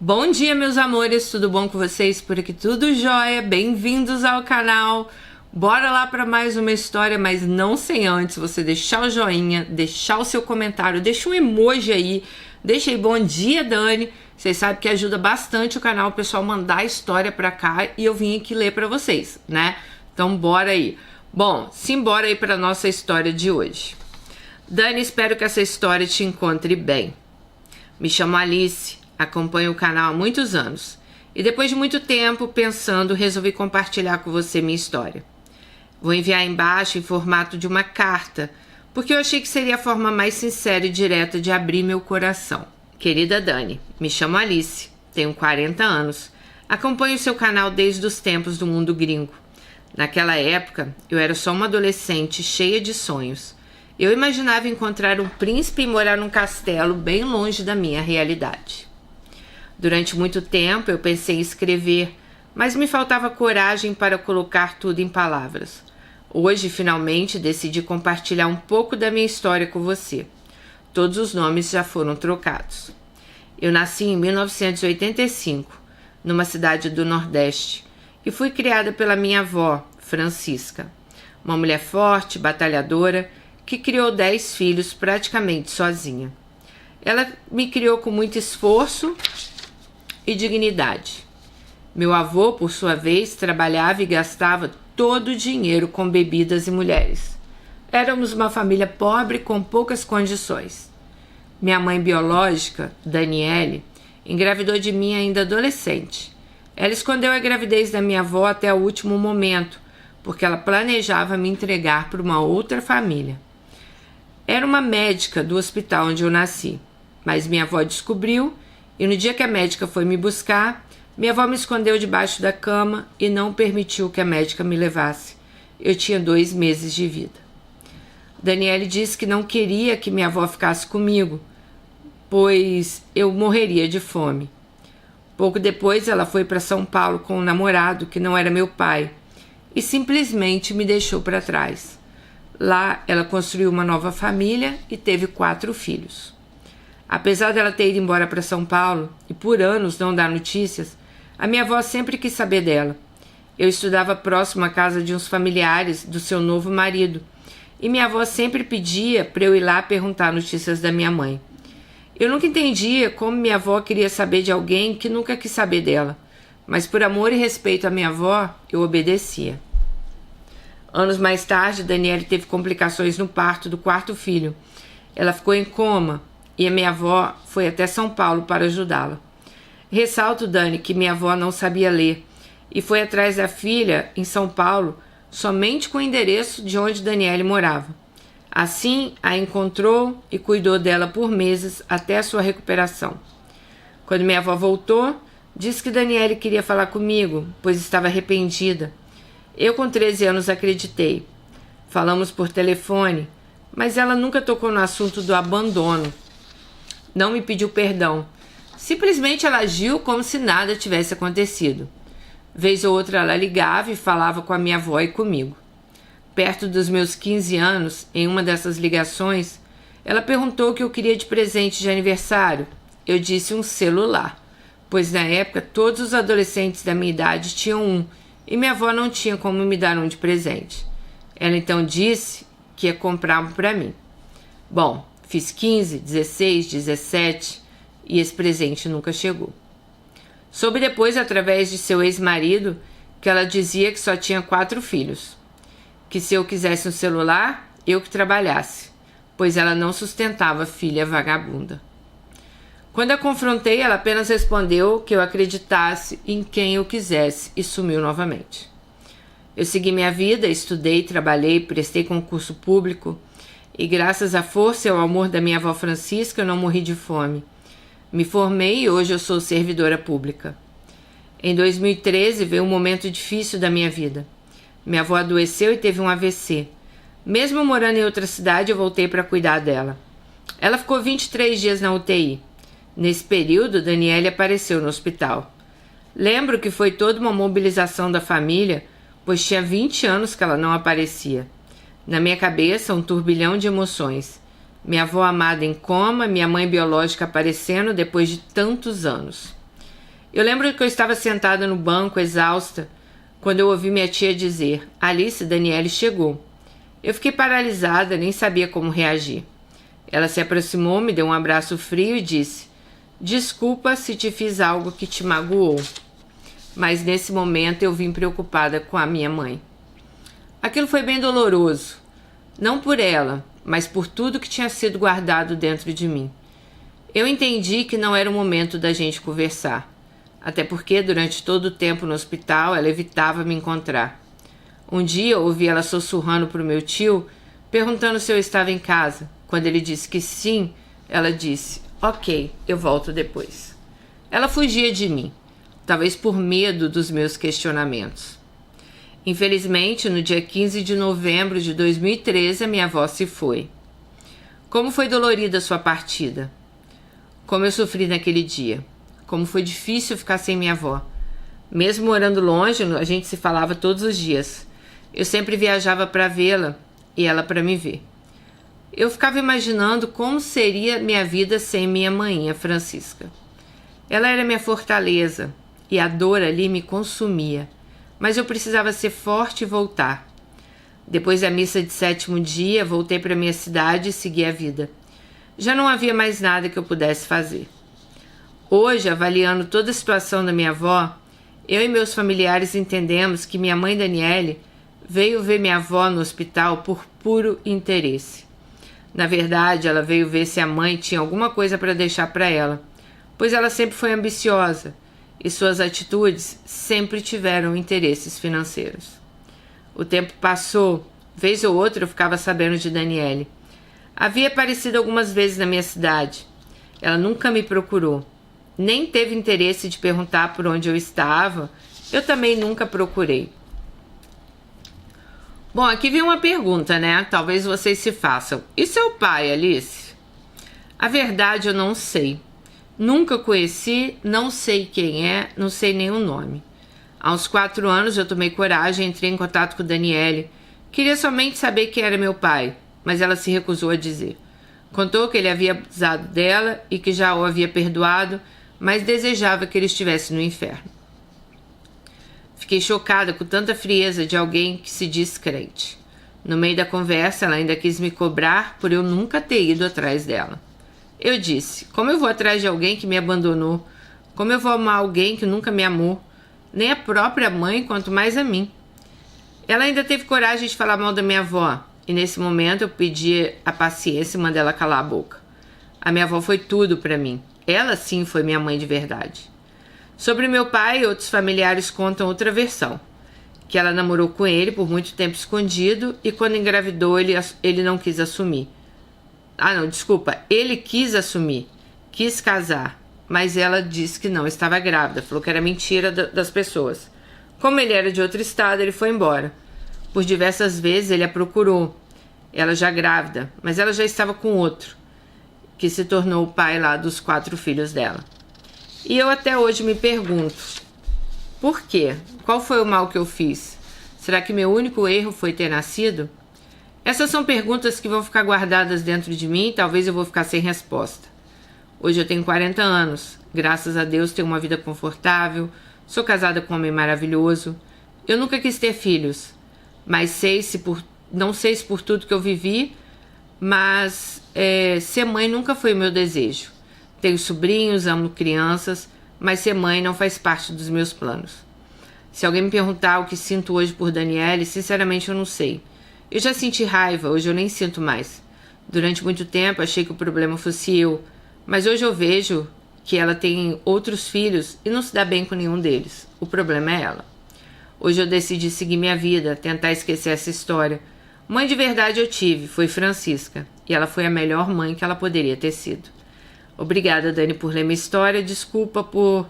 Bom dia, meus amores, tudo bom com vocês? Por aqui tudo jóia, bem-vindos ao canal. Bora lá para mais uma história, mas não sem antes você deixar o joinha, deixar o seu comentário, deixa um emoji aí, deixa aí bom dia, Dani. Vocês sabem que ajuda bastante o canal, o pessoal mandar a história para cá e eu vim aqui ler para vocês, né? Então bora aí. Bom, simbora aí para nossa história de hoje. Dani, espero que essa história te encontre bem. Me chamo Alice. Acompanho o canal há muitos anos e depois de muito tempo pensando, resolvi compartilhar com você minha história. Vou enviar embaixo em formato de uma carta, porque eu achei que seria a forma mais sincera e direta de abrir meu coração. Querida Dani, me chamo Alice, tenho 40 anos, acompanho seu canal desde os tempos do mundo gringo. Naquela época, eu era só uma adolescente cheia de sonhos. Eu imaginava encontrar um príncipe e morar num castelo bem longe da minha realidade. Durante muito tempo eu pensei em escrever, mas me faltava coragem para colocar tudo em palavras. Hoje, finalmente, decidi compartilhar um pouco da minha história com você. Todos os nomes já foram trocados. Eu nasci em 1985, numa cidade do Nordeste, e fui criada pela minha avó, Francisca, uma mulher forte, batalhadora, que criou 10 filhos praticamente sozinha. Ela me criou com muito esforço e dignidade. Meu avô, por sua vez, trabalhava e gastava todo o dinheiro com bebidas e mulheres. Éramos uma família pobre com poucas condições. Minha mãe biológica, Daniele, engravidou de mim ainda adolescente. Ela escondeu a gravidez da minha avó até o último momento, porque ela planejava me entregar para uma outra família. Era uma médica do hospital onde eu nasci, mas minha avó descobriu e no dia que a médica foi me buscar, minha avó me escondeu debaixo da cama e não permitiu que a médica me levasse. Eu tinha 2 meses de vida. Daniele disse que não queria que minha avó ficasse comigo, pois eu morreria de fome. Pouco depois ela foi para São Paulo com um namorado que não era meu pai e simplesmente me deixou para trás. Lá ela construiu uma nova família e teve 4 filhos. Apesar dela ter ido embora para São Paulo e por anos não dar notícias, a minha avó sempre quis saber dela. Eu estudava próximo à casa de uns familiares do seu novo marido e minha avó sempre pedia para eu ir lá perguntar notícias da minha mãe. Eu nunca entendia como minha avó queria saber de alguém que nunca quis saber dela, mas por amor e respeito à minha avó, eu obedecia. Anos mais tarde, Daniele teve complicações no parto do 4º filho. Ela ficou em coma e a minha avó foi até São Paulo para ajudá-la. Ressalto, Dani, que minha avó não sabia ler e foi atrás da filha em São Paulo somente com o endereço de onde Daniele morava. Assim, a encontrou e cuidou dela por meses até a sua recuperação. Quando minha avó voltou, disse que Daniele queria falar comigo, pois estava arrependida. Eu, com 13 anos, acreditei. Falamos por telefone, mas ela nunca tocou no assunto do abandono. Não me pediu perdão. Simplesmente ela agiu como se nada tivesse acontecido. Vez ou outra ela ligava e falava com a minha avó e comigo. Perto dos meus 15 anos, em uma dessas ligações, ela perguntou o que eu queria de presente de aniversário. Eu disse um celular, pois na época todos os adolescentes da minha idade tinham um e minha avó não tinha como me dar um de presente. Ela então disse que ia comprar um para mim. Bom, fiz 15, 16, 17 e esse presente nunca chegou. Soube depois, através de seu ex-marido, que ela dizia que só tinha 4 filhos. Que se eu quisesse um celular, eu que trabalhasse, pois ela não sustentava filha vagabunda. Quando a confrontei, ela apenas respondeu que eu acreditasse em quem eu quisesse e sumiu novamente. Eu segui minha vida, estudei, trabalhei, prestei concurso público e graças à força e ao amor da minha avó Francisca eu não morri de fome. Me formei e hoje eu sou servidora pública. Em 2013 veio um momento difícil da minha vida. Minha avó adoeceu e teve um AVC. Mesmo morando em outra cidade, eu voltei para cuidar dela. Ela ficou 23 dias na UTI. Nesse período, Daniele apareceu no hospital. Lembro que foi toda uma mobilização da família, pois tinha 20 anos que ela não aparecia. Na minha cabeça, um turbilhão de emoções. Minha avó amada em coma, minha mãe biológica aparecendo depois de tantos anos. Eu lembro que eu estava sentada no banco, exausta, quando eu ouvi minha tia dizer: Alice, Daniele chegou. Eu fiquei paralisada, nem sabia como reagir. Ela se aproximou, me deu um abraço frio e disse: desculpa se te fiz algo que te magoou. Mas nesse momento eu vim preocupada com a minha mãe. Aquilo foi bem doloroso. Não por ela, mas por tudo que tinha sido guardado dentro de mim. Eu entendi que não era o momento da gente conversar. Até porque, durante todo o tempo no hospital, ela evitava me encontrar. Um dia, eu ouvi ela sussurrando para o meu tio, perguntando se eu estava em casa. Quando ele disse que sim, ela disse: ok, eu volto depois. Ela fugia de mim, talvez por medo dos meus questionamentos. Infelizmente, no dia 15 de novembro de 2013, a minha avó se foi. Como foi dolorida a sua partida. Como eu sofri naquele dia. Como foi difícil ficar sem minha avó. Mesmo morando longe, a gente se falava todos os dias. Eu sempre viajava para vê-la e ela para me ver. Eu ficava imaginando como seria minha vida sem minha mainha Francisca. Ela era minha fortaleza e a dor ali me consumia, mas eu precisava ser forte e voltar. Depois da missa de 7º dia, voltei para minha cidade e segui a vida. Já não havia mais nada que eu pudesse fazer. Hoje, avaliando toda a situação da minha avó, eu e meus familiares entendemos que minha mãe Daniele veio ver minha avó no hospital por puro interesse. Na verdade, ela veio ver se a mãe tinha alguma coisa para deixar para ela, pois ela sempre foi ambiciosa e suas atitudes sempre tiveram interesses financeiros. O tempo passou, vez ou outra eu ficava sabendo de Daniele. Havia aparecido algumas vezes na minha cidade. Ela nunca me procurou, nem teve interesse de perguntar por onde eu estava. Eu também nunca procurei. Bom, aqui vem uma pergunta, né? Talvez vocês se façam. E seu pai, Alice? A verdade eu não sei. Nunca conheci, não sei quem é, não sei nem o nome. Há uns 4 anos eu tomei coragem e entrei em contato com Daniele. Queria somente saber quem era meu pai, mas ela se recusou a dizer. Contou que ele havia abusado dela e que já o havia perdoado, mas desejava que ele estivesse no inferno. Fiquei chocada com tanta frieza de alguém que se diz crente. No meio da conversa, ela ainda quis me cobrar por eu nunca ter ido atrás dela. Eu disse: como eu vou atrás de alguém que me abandonou? Como eu vou amar alguém que nunca me amou? Nem a própria mãe, quanto mais a mim. Ela ainda teve coragem de falar mal da minha avó, e nesse momento eu pedi a paciência e mandei ela calar a boca. A minha avó foi tudo para mim. Ela sim foi minha mãe de verdade. Sobre meu pai, outros familiares contam outra versão, que ela namorou com ele por muito tempo escondido e quando engravidou ele não quis assumir. Ele quis assumir, quis casar, mas ela disse que não estava grávida, falou que era mentira das pessoas. Como ele era de outro estado, ele foi embora. Por diversas vezes ele a procurou, ela já grávida, mas ela já estava com outro, que se tornou o pai lá dos 4 filhos dela. E eu até hoje me pergunto, por quê? Qual foi o mal que eu fiz? Será que meu único erro foi ter nascido? Essas são perguntas que vão ficar guardadas dentro de mim e talvez eu vou ficar sem resposta. Hoje eu tenho 40 anos, graças a Deus tenho uma vida confortável, sou casada com um homem maravilhoso. Eu nunca quis ter filhos, mas não sei se por tudo que eu vivi, mas ser mãe nunca foi o meu desejo. Tenho sobrinhos, amo crianças, mas ser mãe não faz parte dos meus planos. Se alguém me perguntar o que sinto hoje por Daniele, sinceramente eu não sei. Eu já senti raiva, hoje eu nem sinto mais. Durante muito tempo achei que o problema fosse eu, mas hoje eu vejo que ela tem outros filhos e não se dá bem com nenhum deles. O problema é ela. Hoje eu decidi seguir minha vida, tentar esquecer essa história. Mãe de verdade eu tive, foi Francisca, e ela foi a melhor mãe que ela poderia ter sido. Obrigada, Dani, por ler minha história. Desculpa por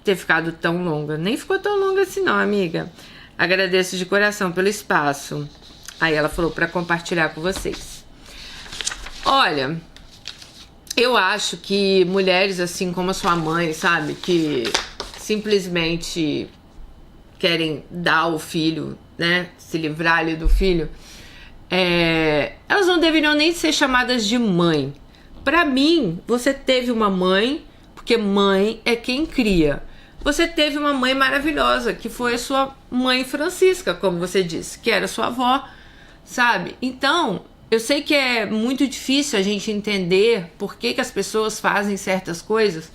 ter ficado tão longa. Nem ficou tão longa assim não, amiga. Agradeço de coração pelo espaço. Aí ela falou para compartilhar com vocês. Olha, eu acho que mulheres assim como a sua mãe, sabe? Que simplesmente querem dar o filho, né? Se livrar ali do filho. Elas não deveriam nem ser chamadas de mãe. Pra mim, você teve uma mãe, porque mãe é quem cria. você teve uma mãe maravilhosa, que foi a sua mãe Francisca, como você disse, que era sua avó, sabe? Então, eu sei que é muito difícil a gente entender por que as pessoas fazem certas coisas,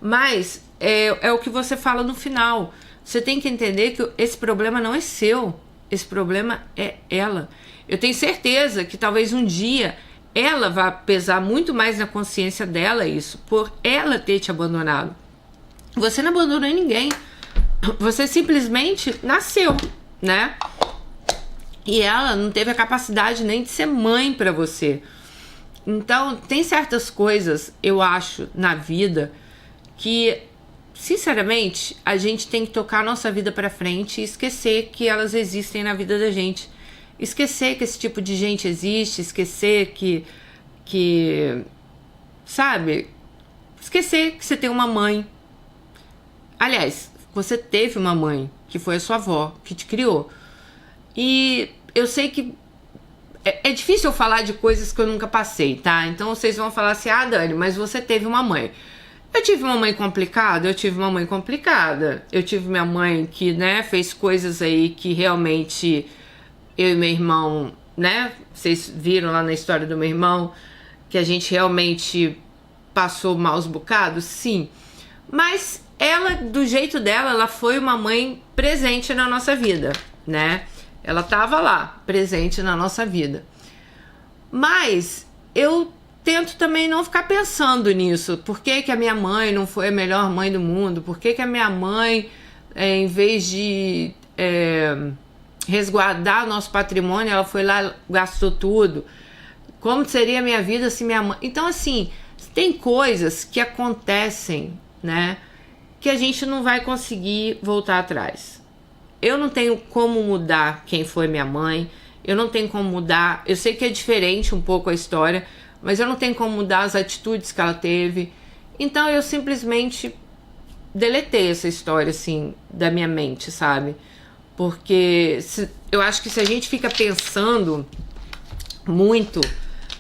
mas é o que você fala no final. Você tem que entender que esse problema não é seu, esse problema é ela. Eu tenho certeza que talvez um dia ela vá pesar muito mais na consciência dela isso, por ela ter te abandonado. Você não abandonou ninguém, você simplesmente nasceu, né? E ela não teve a capacidade nem de ser mãe para você. Então, tem certas coisas, eu acho, na vida que, sinceramente, a gente tem que tocar a nossa vida para frente e esquecer que elas existem na vida da gente. Esquecer que esse tipo de gente existe, esquecer que sabe? Esquecer que você tem uma mãe. Aliás, você teve uma mãe, que foi a sua avó, que te criou. E eu sei que é difícil eu falar de coisas que eu nunca passei, tá? Então vocês vão falar assim, ah, Dani, mas você teve uma mãe. Eu tive uma mãe complicada, eu tive uma mãe complicada. Eu tive minha mãe que, né, fez coisas aí que realmente eu e meu irmão, né? Vocês viram lá na história do meu irmão, que a gente realmente passou maus bocados? Sim. Mas ela, do jeito dela, ela foi uma mãe presente na nossa vida, né? Ela tava lá, presente na nossa vida. Mas eu tento também não ficar pensando nisso. Por que que a minha mãe não foi a melhor mãe do mundo? Por que que a minha mãe, em vez de resguardar nosso patrimônio, ela foi lá e gastou tudo? Como seria a minha vida se minha mãe... Então, assim, tem coisas que acontecem, né, que a gente não vai conseguir voltar atrás. Eu não tenho como mudar quem foi minha mãe, eu não tenho como mudar... Eu sei que é diferente um pouco a história, mas eu não tenho como mudar as atitudes que ela teve. Então eu simplesmente deletei essa história, assim, da minha mente, sabe? Porque eu acho que se a gente fica pensando muito,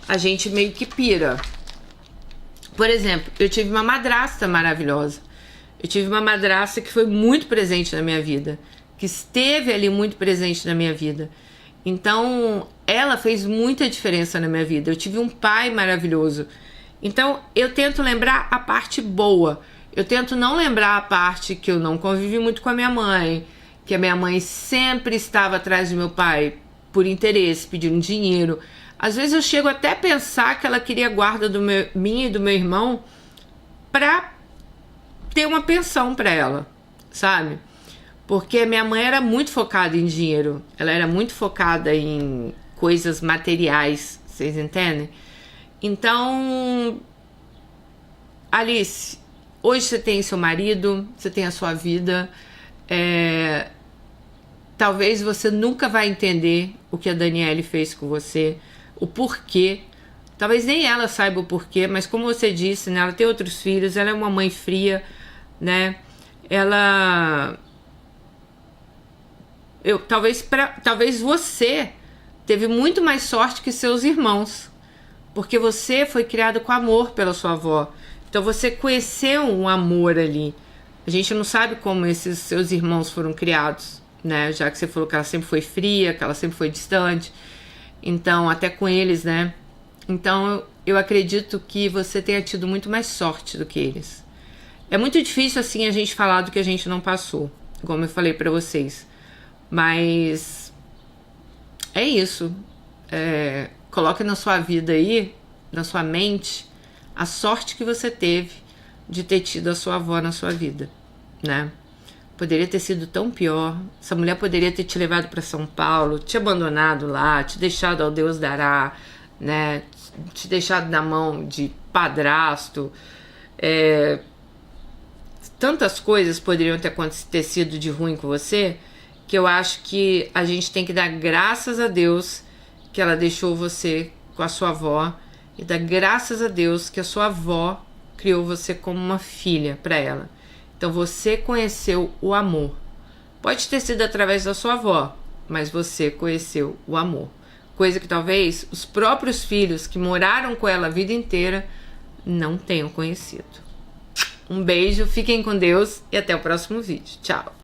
a gente meio que pira. Por exemplo, eu tive uma madrasta maravilhosa. Eu tive uma madrasta que foi muito presente na minha vida, que esteve ali muito presente na minha vida. Então, ela fez muita diferença na minha vida. Eu tive um pai maravilhoso. Então, eu tento lembrar a parte boa. Eu tento não lembrar a parte que eu não convivi muito com a minha mãe, que a minha mãe sempre estava atrás do meu pai por interesse, pedindo dinheiro. Às vezes eu chego até a pensar que ela queria a guarda minha e do meu irmão para ter uma pensão para ela, sabe? Porque a minha mãe era muito focada em dinheiro. Ela era muito focada em coisas materiais, vocês entendem? Então, Alice, hoje você tem seu marido, você tem a sua vida. Talvez você nunca vai entender o que a Daniele fez com você, o porquê. Talvez nem ela saiba o porquê, mas como você disse, né, ela tem outros filhos, ela é uma mãe fria, né? Talvez você teve muito mais sorte que seus irmãos, porque você foi criado com amor pela sua avó. Então você conheceu um amor ali. A gente não sabe como esses seus irmãos foram criados, né? Já que você falou que ela sempre foi fria, que ela sempre foi distante. Então, até com eles, né? Então, eu acredito que você tenha tido muito mais sorte do que eles. É muito difícil, assim, a gente falar do que a gente não passou, como eu falei pra vocês. Mas é isso. Coloque na sua vida aí, na sua mente, a sorte que você teve de ter tido a sua avó na sua vida, né? Poderia ter sido tão pior. Essa mulher poderia ter te levado para São Paulo, te abandonado lá, te deixado ao Deus dará, né? Te deixado na mão de padrasto. Tantas coisas poderiam ter acontecido de ruim com você, que eu acho que a gente tem que dar graças a Deus que ela deixou você com a sua avó, e dar graças a Deus que a sua avó criou você como uma filha para ela. Então você conheceu o amor. Pode ter sido através da sua avó, mas você conheceu o amor. Coisa que talvez os próprios filhos que moraram com ela a vida inteira não tenham conhecido. Um beijo, fiquem com Deus e até o próximo vídeo. Tchau!